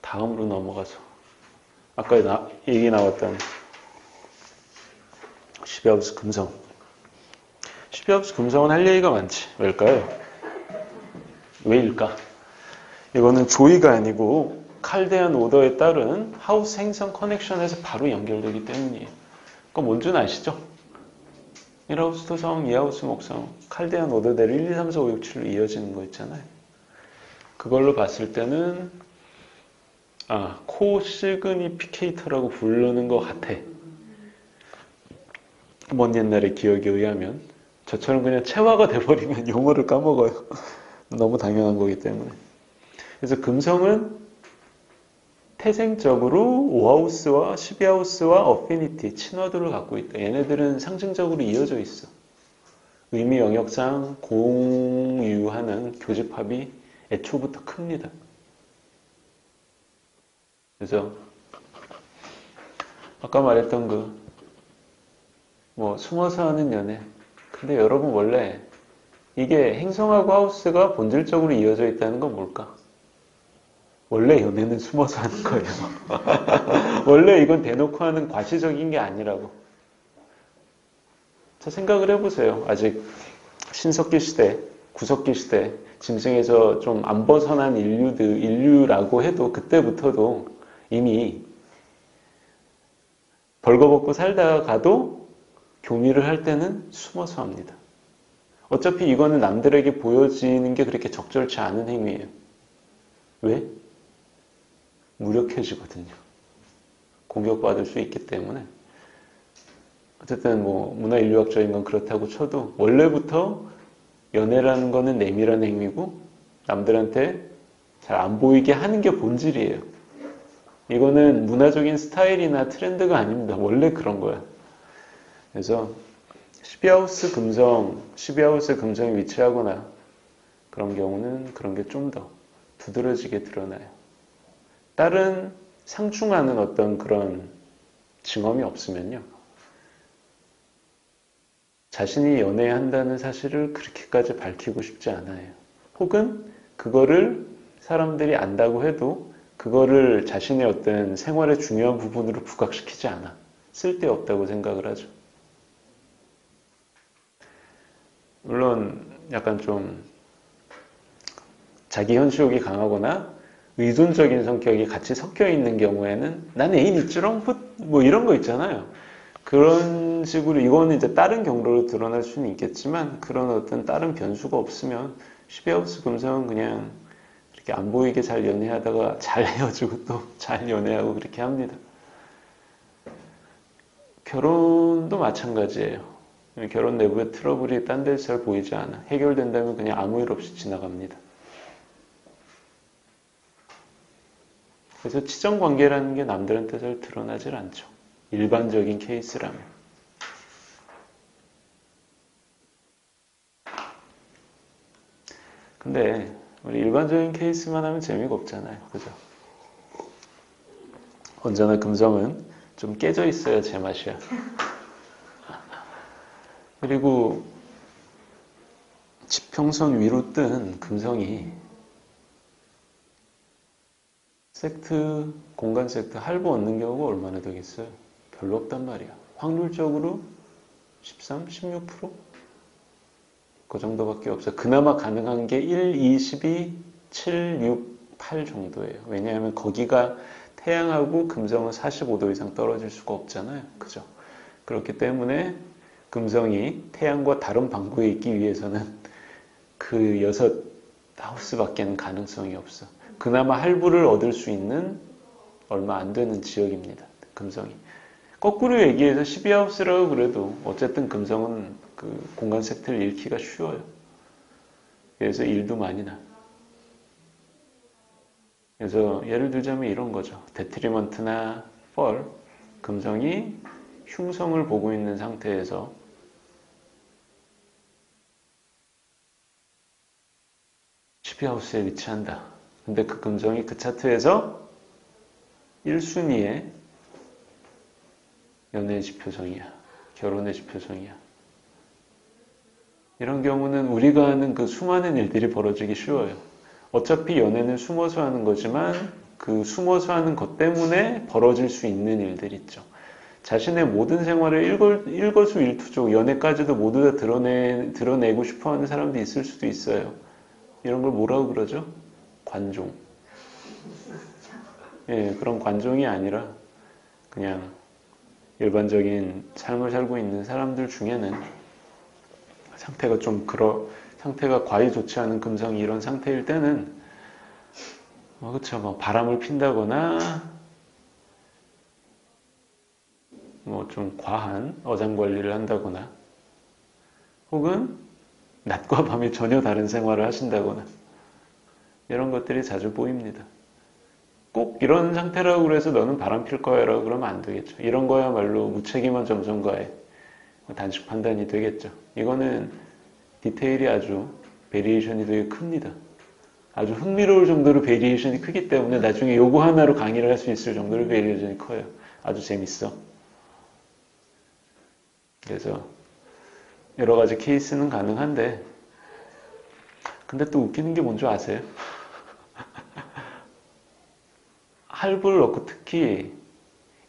다음으로 넘어가서 아까 얘기 나왔던 12하우스 금성. 12하우스 금성은 할 얘기가 많지. 왜일까요? 왜일까? 이거는 조이가 아니고 칼데안 오더에 따른 하우스 행성 커넥션에서 바로 연결되기 때문이에요. 그건 뭔지는 아시죠? 1하우스 토성, 2하우스 목성, 칼데안 오더대로 1, 2, 3, 4, 5, 6, 7로 이어지는 거 있잖아요. 그걸로 봤을 때는 코시그니피케이터라고 부르는 것 같아. 먼 옛날의 기억에 의하면 저처럼 그냥 체화가 돼버리면 용어를 까먹어요. 너무 당연한 거기 때문에. 그래서 금성은 태생적으로 5하우스와 12하우스와 어피니티, 친화도를 갖고 있다. 얘네들은 상징적으로 이어져 있어. 의미 영역상 공유하는 교집합이 애초부터 큽니다. 그래서 아까 말했던 숨어서 하는 연애. 근데 여러분 원래 이게 행성하고 하우스가 본질적으로 이어져 있다는 건 뭘까? 원래 연애는 숨어서 하는 거예요. 원래 이건 대놓고 하는 과시적인 게 아니라고. 자, 생각을 해보세요. 아직 신석기 시대, 구석기 시대, 짐승에서 좀 안 벗어난 인류라고 해도 그때부터도 이미 벌거벗고 살다가 가도 교미를 할 때는 숨어서 합니다. 어차피 이거는 남들에게 보여지는 게 그렇게 적절치 않은 행위예요. 왜? 무력해지거든요. 공격받을 수 있기 때문에. 어쨌든 문화인류학적인 건 그렇다고 쳐도 원래부터 연애라는 거는 내밀한 행위고 남들한테 잘 안 보이게 하는 게 본질이에요. 이거는 문화적인 스타일이나 트렌드가 아닙니다. 원래 그런 거야. 그래서 12하우스 금성이 위치하거나 그런 경우는 그런 게 좀 더 두드러지게 드러나요. 다른 상충하는 어떤 그런 증언이 없으면요. 자신이 연애한다는 사실을 그렇게까지 밝히고 싶지 않아요. 혹은 그거를 사람들이 안다고 해도 그거를 자신의 어떤 생활의 중요한 부분으로 부각시키지 않아. 쓸데없다고 생각을 하죠. 물론 약간 좀 자기 현시욕이 강하거나 의존적인 성격이 같이 섞여 있는 경우에는 난 애인 있지롱 이런 거 있잖아요. 그런 식으로 이거는 이제 다른 경로로 드러날 수는 있겠지만 그런 어떤 다른 변수가 없으면 12하우스 금성은 그냥 이렇게 안 보이게 잘 연애하다가 잘 헤어지고 또 잘 연애하고 그렇게 합니다. 결혼도 마찬가지예요. 결혼 내부의 트러블이 딴 데서 잘 보이지 않아. 해결된다면 그냥 아무 일 없이 지나갑니다. 그래서 치정 관계라는 게 남들한테 잘 드러나질 않죠. 일반적인 케이스라면. 근데 우리 일반적인 케이스만 하면 재미가 없잖아요. 그죠? 언제나 금성은 좀 깨져 있어야 제맛이야. 그리고 지평선 위로 뜬 금성이 공간 섹트 할부 얻는 경우가 얼마나 되겠어요? 별로 없단 말이야. 확률적으로 13, 16%? 그 정도밖에 없어요. 그나마 가능한 게 1, 2, 12, 7, 6, 8 정도예요. 왜냐하면 거기가 태양하고 금성은 45도 이상 떨어질 수가 없잖아요. 그죠? 그렇기 때문에 금성이 태양과 다른 방구에 있기 위해서는 그 6하우스밖에는 가능성이 없어. 그나마 할부를 얻을 수 있는 얼마 안 되는 지역입니다. 금성이. 거꾸로 얘기해서 12하우스라고 그래도 어쨌든 금성은 그 공간 섹트를 잃기가 쉬워요. 그래서 일도 많이 나. 그래서 예를 들자면 이런 거죠. 데트리먼트나 펄, 금성이 흉성을 보고 있는 상태에서 12하우스에 위치한다. 근데 그 금성이 그 차트에서 1순위의 연애의 지표성이야. 결혼의 지표성이야. 이런 경우는 우리가 하는 그 수많은 일들이 벌어지기 쉬워요. 어차피 연애는 숨어서 하는 거지만 그 숨어서 하는 것 때문에 벌어질 수 있는 일들 있죠. 자신의 모든 생활을 일거수일투족, 연애까지도 모두 다 드러내고 싶어 하는 사람도 있을 수도 있어요. 이런 걸 뭐라고 그러죠? 관종. 예, 그런 관종이 아니라 그냥 일반적인 삶을 살고 있는 사람들 중에는 상태가 과히 좋지 않은 금성이 이런 상태일 때는 그렇죠. 뭐 바람을 핀다거나 뭐 좀 과한 어장 관리를 한다거나 혹은 낮과 밤이 전혀 다른 생활을 하신다거나 이런 것들이 자주 보입니다. 꼭 이런 상태라고 그래서 너는 바람 필 거야 라고 그러면 안 되겠죠. 이런 거야말로 무책임한 점성과의 단식 판단이 되겠죠. 이거는 디테일이 아주 베리에이션이 되게 큽니다. 아주 흥미로울 정도로 베리에이션이 크기 때문에 나중에 요거 하나로 강의를 할 수 있을 정도로 베리에이션이 커요. 아주 재밌어. 그래서 여러 가지 케이스는 가능한데 근데 또 웃기는 게 뭔지 아세요? 할부를 넣고 특히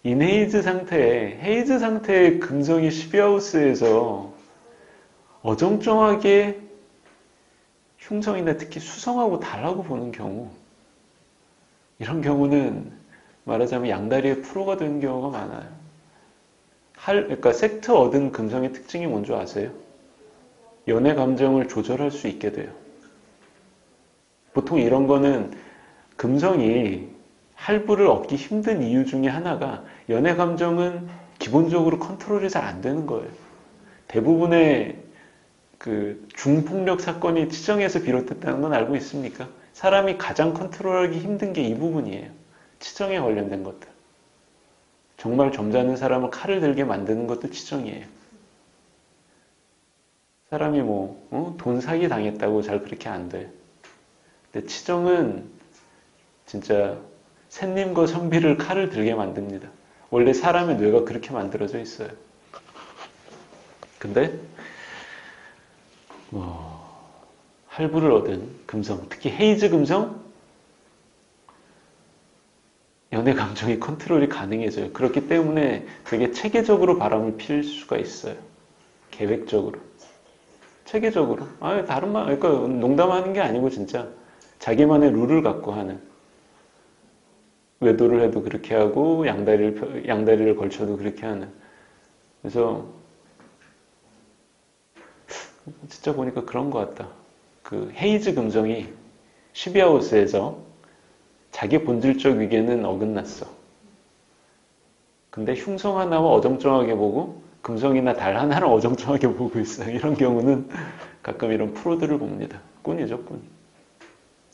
인헤이즈 상태에 헤이즈 상태의 금성이 12하우스에서 어정쩡하게 흉성이나 특히 수성하고 달라고 보는 경우 이런 경우는 말하자면 양다리의 프로가 되는 경우가 많아요. 그러니까 섹트 얻은 금성의 특징이 뭔지 아세요? 연애 감정을 조절할 수 있게 돼요. 보통 이런 거는 금성이 할부를 얻기 힘든 이유 중에 하나가 연애 감정은 기본적으로 컨트롤이 잘 안 되는 거예요. 대부분의 그 중폭력 사건이 치정에서 비롯됐다는 건 알고 있습니까? 사람이 가장 컨트롤하기 힘든 게 이 부분이에요. 치정에 관련된 것들. 정말 점잖은 사람을 칼을 들게 만드는 것도 치정이에요. 사람이 돈 사기 당했다고 잘 그렇게 안 돼요. 근데 치정은 진짜 샌님과 선비를 칼을 들게 만듭니다. 원래 사람의 뇌가 그렇게 만들어져 있어요. 근데 할부를 얻은 금성, 특히 헤이즈 금성, 연애 감정의 컨트롤이 가능해져요. 그렇기 때문에 되게 체계적으로 바람을 필 수가 있어요. 계획적으로. 체계적으로. 다른 말, 그러니까 농담하는 게 아니고 진짜 자기만의 룰을 갖고 하는. 외도를 해도 그렇게 하고 양다리를 걸쳐도 그렇게 하는. 그래서 진짜 보니까 그런 것 같다. 그 헤이즈 금성이 12하우스에서 자기 본질적 위계는 어긋났어. 근데 흉성 하나와 어정쩡하게 보고 금성이나 달 하나를 어정쩡하게 보고 있어요. 이런 경우는 가끔 이런 프로들을 봅니다. 꾼이죠, 꾼.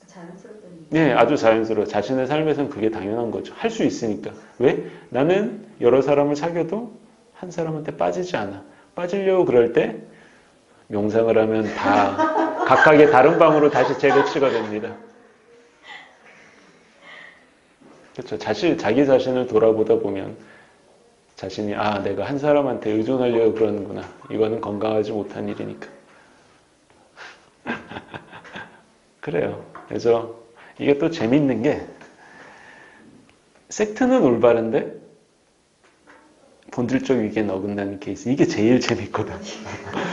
자연스럽더니. 네, 아주 자연스러워. 자신의 삶에선 그게 당연한 거죠. 할 수 있으니까. 왜? 나는 여러 사람을 사귀어도 한 사람한테 빠지지 않아. 빠지려고 그럴 때 명상을 하면 다 각각의 다른 방으로 다시 재배치가 됩니다. 그렇죠. 자기 자신을 돌아보다 보면 자신이 내가 한 사람한테 의존하려고 그러는구나. 이거는 건강하지 못한 일이니까. 그래요. 그래서 이게 또 재밌는 게 섹트는 올바른데 본질적 위계는 어긋나는 케이스. 이게 제일 재밌거든.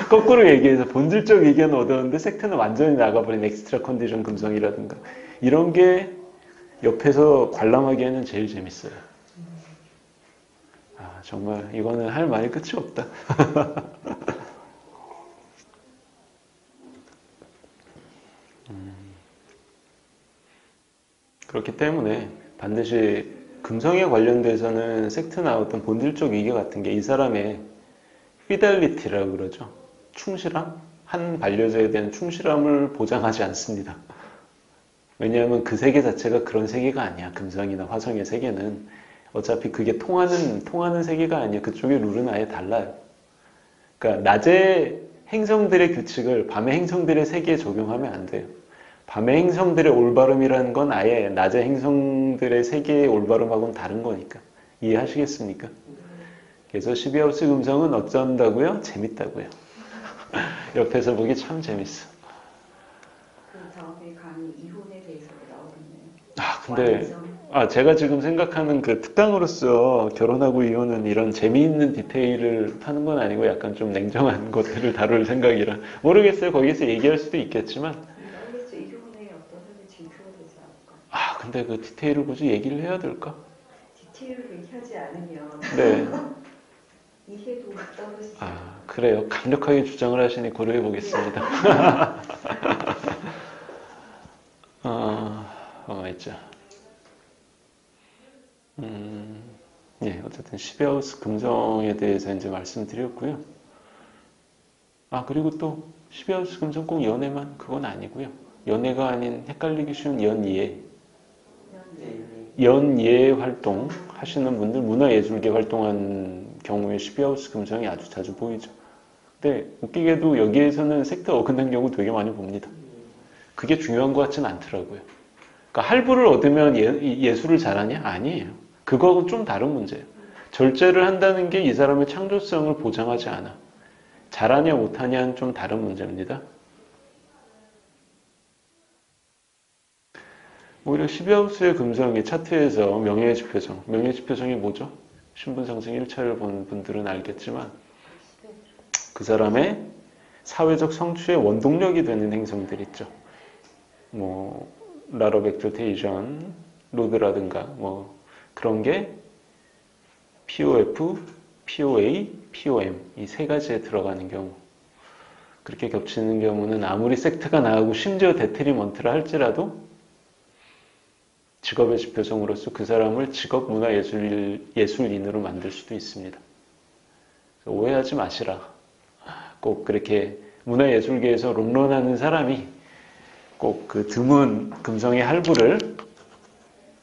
거꾸로 얘기해서 본질적 위계는 얻었는데 섹트는 완전히 나가버린 엑스트라 컨디션 금성이라든가 이런 게 옆에서 관람하기에는 제일 재밌어요. 정말 이거는 할 말이 끝이 없다. 그렇기 때문에 반드시 금성에 관련돼서는 섹트나 어떤 본질적 위계 같은 게 이 사람의 피델리티라고 그러죠. 충실함? 한 반려자에 대한 충실함을 보장하지 않습니다. 왜냐하면 그 세계 자체가 그런 세계가 아니야. 금성이나 화성의 세계는. 어차피 그게 통하는 세계가 아니야. 그쪽의 룰은 아예 달라요. 그러니까 낮의 행성들의 규칙을 밤의 행성들의 세계에 적용하면 안 돼요. 밤의 행성들의 올바름이라는 건 아예 낮의 행성들의 세계의 올바름하고는 다른 거니까. 이해하시겠습니까? 그래서 12하우스 금성은 어쩐다고요? 재밌다고요. 옆에서 보기 참 재밌어. 그 다음에 강의 이혼에 대해서 나오겠네요. 근데 완전. 제가 지금 생각하는 그 특강으로서 결혼하고 이혼은 이런 재미있는 디테일을 하는 건 아니고 약간 좀 냉정한 것들을 다룰 생각이라 모르겠어요. 거기서 얘기할 수도 있겠지만 알겠죠. 이혼의 어떤 삶의 징표가 되지 않을까. 근데 그 디테일을 굳이 얘기를 해야 될까? 디테일을 얘기하지 않으면 네. 이해도가 떨어지지 않을까. 그래요. 강력하게 주장을 하시니 고려해 보겠습니다. 있죠. 예, 어쨌든 12하우스 금성에 대해서 이제 말씀드렸고요. 그리고 또 12하우스 금성 꼭 연애만 그건 아니고요. 연애가 아닌 헷갈리기 쉬운 연예, 연예 활동 하시는 분들, 문화예술계 활동한 경우에 12하우스 금성이 아주 자주 보이죠. 근데 웃기게도 여기에서는 섹터 어긋난 경우 되게 많이 봅니다. 그게 중요한 것 같지는 않더라고요. 그러니까 할부를 얻으면 예술을 잘하냐? 아니에요. 그거하고는 좀 다른 문제예요. 절제를 한다는 게 이 사람의 창조성을 보장하지 않아. 잘하냐 못하냐는 좀 다른 문제입니다. 오히려 12하우스의 금성이 차트에서 명예지표성. 명예지표성이 뭐죠? 신분상승 1차를 본 분들은 알겠지만 그 사람의 사회적 성취의 원동력이 되는 행성들 있죠. 뭐 라러 벡터테이션, 로드라든가 뭐 그런 게 POF, POA, POM 이 세 가지에 들어가는 경우 그렇게 겹치는 경우는 아무리 섹트가 나오고 심지어 데트리먼트라 할지라도 직업의 지표성으로서 그 사람을 직업 문화예술인으로 만들 수도 있습니다. 오해하지 마시라. 꼭 그렇게 문화예술계에서 롱런하는 사람이 꼭 그 드문 금성의 할부를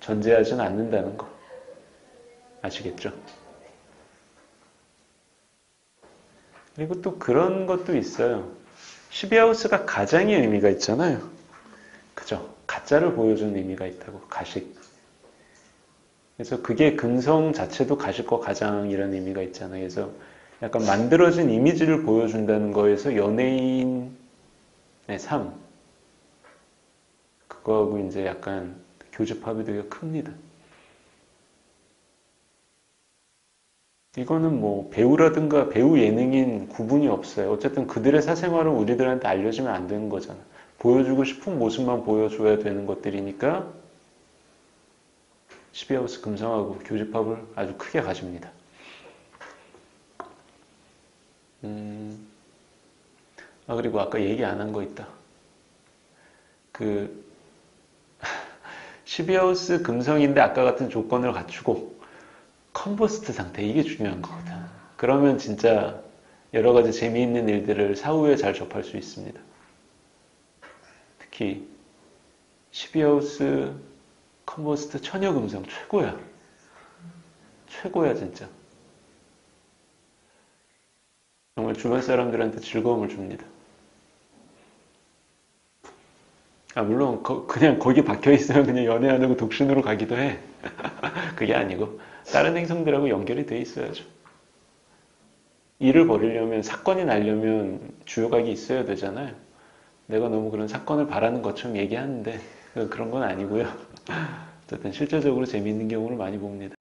전제하지는 않는다는 거 아시겠죠? 그리고 또 그런 것도 있어요. 12하우스가 가장의 의미가 있잖아요. 그죠? 가짜를 보여주는 의미가 있다고. 가식. 그래서 그게 금성 자체도 가식과 가장이라는 의미가 있잖아요. 그래서 약간 만들어진 이미지를 보여준다는 거에서 연예인의 삶 그거하고 이제 약간 교집합이 되게 큽니다. 이거는 뭐 배우라든가 배우 예능인 구분이 없어요. 어쨌든 그들의 사생활은 우리들한테 알려지면 안 되는 거잖아. 보여주고 싶은 모습만 보여줘야 되는 것들이니까 12하우스 금성하고 교집합을 아주 크게 가집니다. 그리고 아까 얘기 안 한 거 있다. 그 12하우스 금성인데 아까 같은 조건을 갖추고 컨버스트 상태 이게 중요한 거거든. 그러면 진짜 여러 가지 재미있는 일들을 사후에 잘 접할 수 있습니다. 특히 12하우스 컨버스트 처녀금성 최고야. 최고야 진짜. 정말 주변 사람들한테 즐거움을 줍니다. 물론 그냥 거기 박혀 있으면 그냥 연애 안 하고 독신으로 가기도 해. 그게 아니고 다른 행성들하고 연결이 돼 있어야죠. 일을 벌이려면 사건이 나려면 주요각이 있어야 되잖아요. 내가 너무 그런 사건을 바라는 것처럼 얘기하는데 그런 건 아니고요. 어쨌든 실제적으로 재미있는 경우를 많이 봅니다.